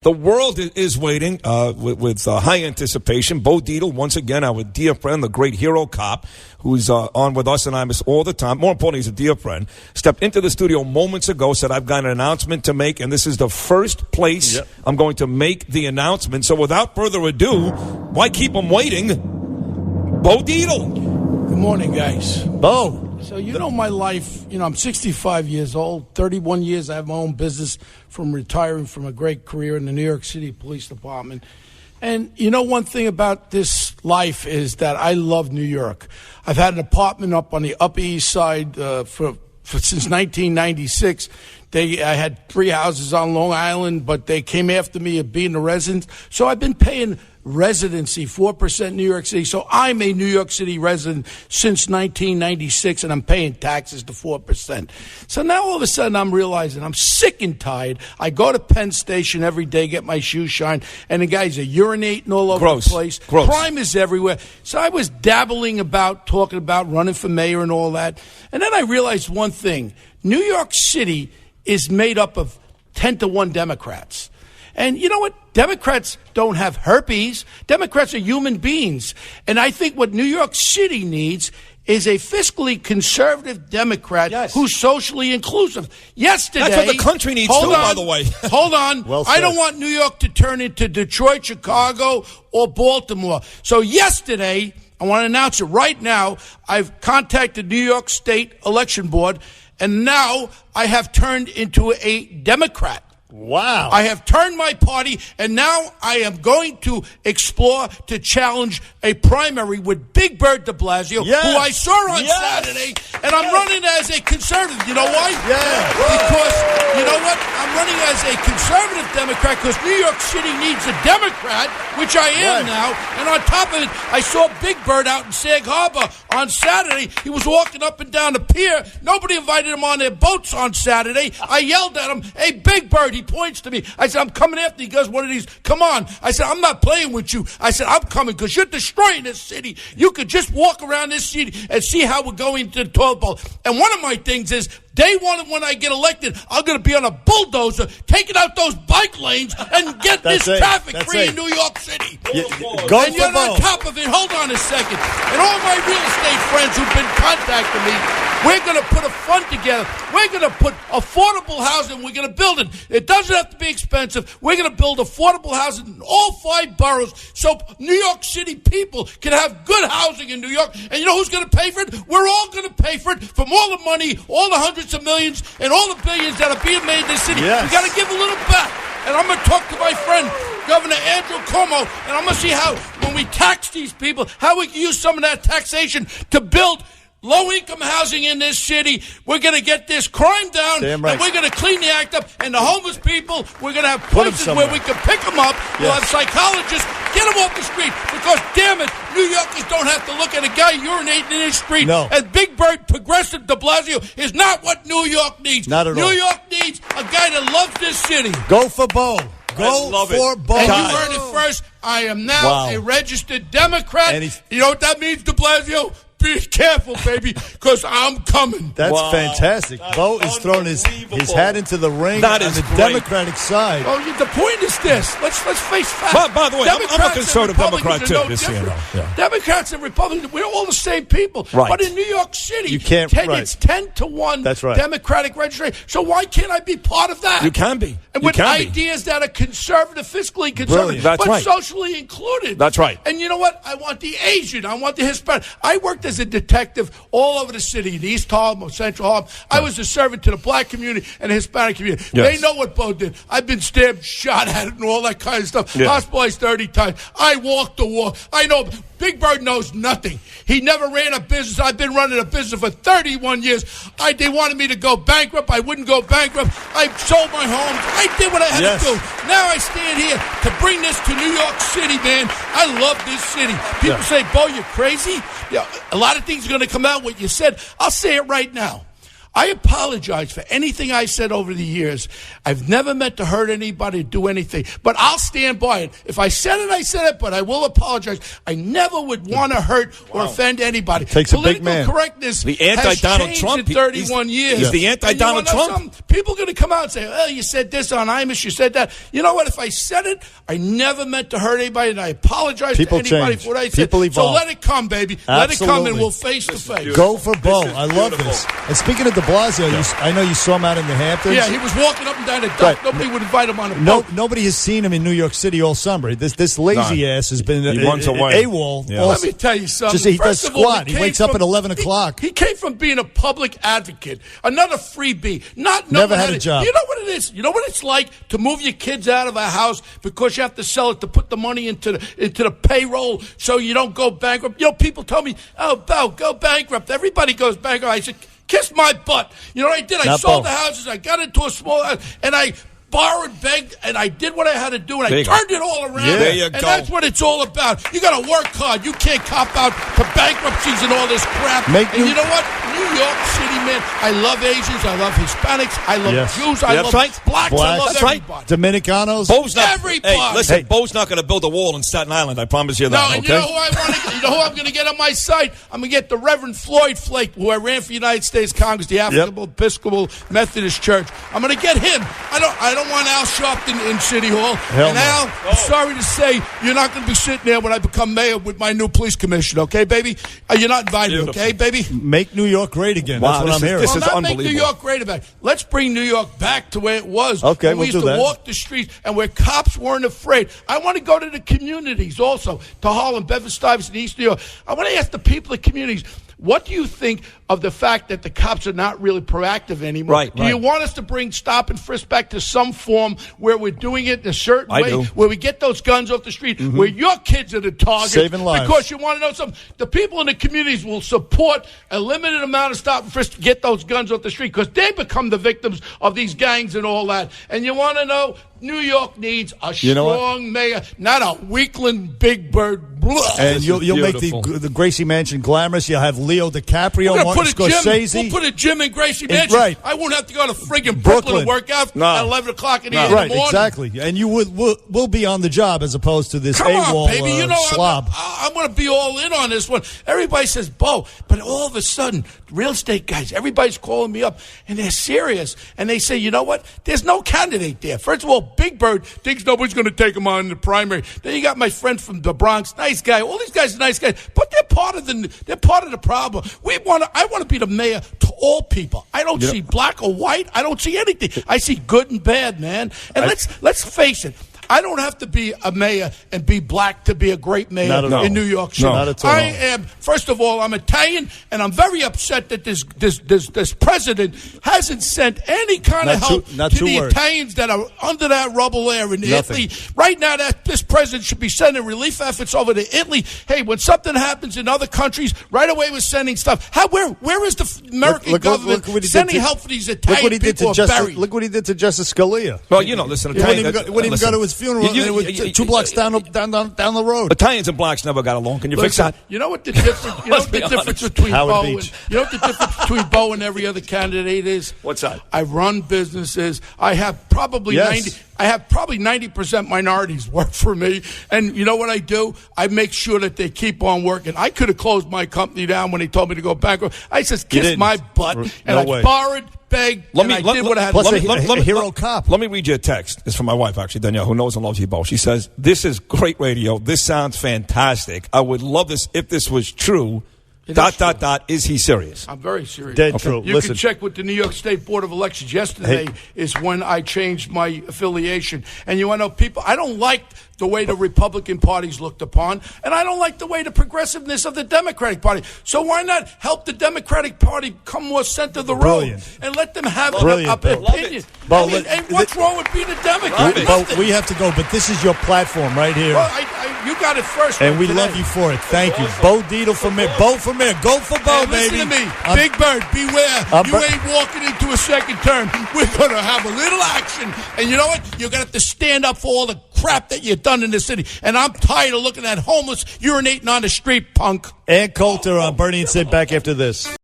The world is waiting with high anticipation. Bo Dietl, once again, our dear friend, the great hero cop, who's on with us and I all the time. More importantly, he's a dear friend. Stepped into the studio moments ago, said, I've got an announcement to make, and this is the first place I'm going to make the announcement. So without further ado, why keep him waiting? Bo Dietl. Good morning, guys. Bo. So, my life, I'm 65 years old, 31 years I have my own business from retiring from a great career in the New York City Police Department. And one thing about this life is that I love New York. I've had an apartment up on the Upper East Side since 1996. I had 3 houses on Long Island, but they came after me of being a resident. So I've been paying residency, 4% New York City. So I'm a New York City resident since 1996, and I'm paying taxes to 4%. So now all of a sudden I'm realizing I'm sick and tired. I go to Penn Station every day, get my shoes shined, and the guys are urinating all over the place. Gross. Crime is everywhere. So I was dabbling about, talking about running for mayor and all that. And then I realized one thing. New York City is made up of 10-1 Democrats. And you know what? Democrats don't have herpes. Democrats are human beings. And I think what New York City needs is a fiscally conservative Democrat who's socially inclusive. Yesterday... That's what the country needs too, by the way. Hold on. Well said. I don't want New York to turn into Detroit, Chicago, or Baltimore. So yesterday, I want to announce it right now, I've contacted New York State Election Board, and now I have turned into a Democrat. Wow. I have turned my party, and now I am going to explore to challenge a primary with Big Bird de Blasio, who I saw on Saturday, and I'm running as a conservative. You know why? Because, you know what? I'm running as a conservative Democrat because New York City needs a Democrat, which I am now, and on top of it, I saw Big Bird out in Sag Harbor on Saturday. He was walking up and down the pier. Nobody invited him on their boats on Saturday. I yelled at him, "Hey, Big Bird." He points to me. I said, "I'm coming after you." He goes, "What are these? Come on." I said, "I'm not playing with you." I said, "I'm coming because you're destroying this city. You could just walk around this city and see how we're going to the toilet bowl." And one of my things is, day one when I get elected, I'm going to be on a bulldozer taking out those bike lanes and get this traffic free in New York City. Go and you're on top of it. Hold on a second. And all my real estate friends who've been contacting me, we're going to put a fund together. We're going to put affordable housing. We're going to build it. It doesn't have to be expensive. We're going to build affordable housing in all 5 boroughs so New York City people can have good housing in New York. And you know who's going to pay for it? We're all going to pay for it from all the money, all the hundreds of millions, and all the billions that are being made in this city. We got to give a little back. And I'm going to talk to my friend, Governor Andrew Cuomo, and I'm going to see how, when we tax these people, how we can use some of that taxation to build low-income housing in this city. We're going to get this crime down, and we're going to clean the act up. And the homeless people, we're going to have places where we can pick them up. We'll have psychologists, get them off the street. Because, damn it, New Yorkers don't have to look at a guy urinating in his street. No. And Big Bird, progressive de Blasio is not what New York needs. Not at all. New York needs a guy that loves this city. Go for Bo. Go for Bo. And you heard it first. I am now a registered Democrat. You know what that means, de Blasio? Be careful, baby, because I'm coming. That's fantastic. Bo is throwing his hat into the ring on the Democratic side. Well, the point is this. Let's face facts. By the way, I'm a conservative Democrat, too. Democrats and Republicans, we're all the same people. Right. But in New York City, you can't, it's 10-1 That's right. Democratic registration. So why can't I be part of that? You can be. And with ideas that are conservative, fiscally conservative, but socially included. That's right. And you know what? I want the Asian. I want the Hispanic. I worked as a detective all over the city, in East Harlem, Central Harlem. I was a servant to the black community and the Hispanic community. They know what Bo did. I've been stabbed, shot at it, and all that kind of stuff. Hospitalized 30 times. I walked the walk. I know. Big Bird knows nothing. He never ran a business. I've been running a business for 31 years. They wanted me to go bankrupt. I wouldn't go bankrupt. I sold my homes. I did what I had to do. Now I stand here to bring this to New York City, man. I love this city. People say, Bo, you're crazy. A lot of things are going to come out what you said. I'll say it right now. I apologize for anything I said over the years. I've never meant to hurt anybody, do anything. But I'll stand by it. If I said it, I said it, but I will apologize. I never would want to hurt or offend anybody. Takes a big man. Political correctness the anti-Donald has Trump changed in 31 years. He's the anti-Donald Trump. People are going to come out and say, oh, you said this on Imus, you said that. You know what? If I said it, I never meant to hurt anybody, and I apologize to anybody for what I said. People evolve. So let it come, baby. Absolutely. Let it come, and we'll face to face. Go for Bo. I love this. And speaking of de Blasio, I know you saw him out in the Hamptons. Yeah, he was walking up and down the dock. Nobody would invite him on a boat. Nobody has seen him in New York City all summer. This lazy ass has been AWOL. Yeah. Let me tell you something. He does squat. He wakes up at 11 o'clock. He came from being a public advocate, another freebie. Never had a job. You know what it is? You know what it's like to move your kids out of a house because you have to sell it to put the money into the payroll so you don't go bankrupt. You know, people tell me, oh, Bo, go bankrupt. Everybody goes bankrupt. I said, kiss my butt. You know what I did? I sold the houses. I got into a small house, and I borrowed, begged, and I did what I had to do, and I turned it all around. There you go. And that's what it's all about. You got to work hard. You can't cop out to bankruptcies and all this crap. You know what? New York City, man, I love Asians. I love Hispanics. I love Jews. I love blacks. I love everybody. Dominicanos. Everybody. Hey, listen, Bo's not going to build a wall in Staten Island. I promise you that. No, and you know who I want to? You know who I'm going to get on my site? I'm going to get the Reverend Floyd Flake, who I ran for United States Congress, the African Episcopal Methodist Church. I'm going to get him. I don't want Al Sharpton in City Hall. Al, I'm sorry to say, you're not going to be sitting there when I become mayor with my new police commissioner, okay, baby? You're not invited, okay, baby? Make New York great again. Wow, that's what I'm hearing. This is not unbelievable. Make New York great again. Let's bring New York back to where it was. Okay, we used to walk the streets and where cops weren't afraid. I want to go to the communities also, to Harlem, Bedford-Stuyvesant, East New York. I want to ask the people of the communities, what do you think of the fact that the cops are not really proactive anymore? Do you want us to bring stop and frisk back to some form where we're doing it in a certain way, where we get those guns off the street, where your kids are the target? Saving lives. Because you want to know something? The people in the communities will support a limited amount of stop and frisk to get those guns off the street because they become the victims of these gangs and all that. And you want to know, New York needs a strong mayor, not a weakling big bird. And you'll make the Gracie Mansion glamorous. You'll have Leo DiCaprio, Martin Scorsese. We'll put a gym in Gracie Mansion. Right. I won't have to go to friggin' Brooklyn to work out at 11 o'clock in the morning. Right, exactly. And you will be on the job as opposed to this AWOL baby. You know, slob. I'm going to be all in on this one. Everybody says, Bo, but all of a sudden, real estate guys, everybody's calling me up, and they're serious. And they say, you know what? There's no candidate there. First of all, Big Bird thinks nobody's going to take him on in the primary. Then you got my friend from the Bronx, nice guy. All these guys are nice guys, but they're part of the problem. I want to be the mayor to all people. I don't see black or white. I don't see anything. I see good and bad, man. And let's face it. I don't have to be a mayor and be black to be a great mayor in New York City. Not at all. I am. First of all, I'm Italian, and I'm very upset that this president hasn't sent any kind of help to the Italians that are under that rubble there in Italy. Right now, this president should be sending relief efforts over to Italy. Hey, when something happens in other countries, right away we're sending stuff. Where is the American government sending help for these Italian people who are buried? Look what he did to Justice Scalia. Well, you know, listen, he wouldn't even go to his funeral. It was 2 blocks down the road. Italians and blacks never got along. Can you fix that? You know what the difference? You know what the difference between Bo and Bo and every other candidate is? What's that? I run businesses. I have probably 90% minorities work for me. And you know what I do? I make sure that they keep on working. I could have closed my company down when he told me to go bankrupt. I said, kiss my butt. And I borrowed, begged, and I did what I had to do. A hero cop. Let me read you a text. It's from my wife, actually, Danielle, who knows and loves you both. She says, this is great radio. This sounds fantastic. I would love this if this was true. ... Is he serious? I'm very serious. Dead true. You can check with the New York State Board of Elections. Yesterday is when I changed my affiliation. And you want to know, people, I don't like the way the Republican party's looked upon, and I don't like the way the progressiveness of the Democratic Party. So why not help the Democratic Party come more center of the road and let them have an opinion? What's wrong with being a Democrat? We have to go, but this is your platform right here. Well, you got it first. And we love you for it. Thank you. Bo Dietl for mayor. Bo for mayor. Go for Bo, baby. Listen to me. Big Bird, beware. You ain't walking into a second term. We're going to have a little action. And you know what? You're going to have to stand up for all the crap that you've done in the city. And I'm tired of looking at homeless urinating on the street, punk. Ann Coulter on Bernie and Sid back after this.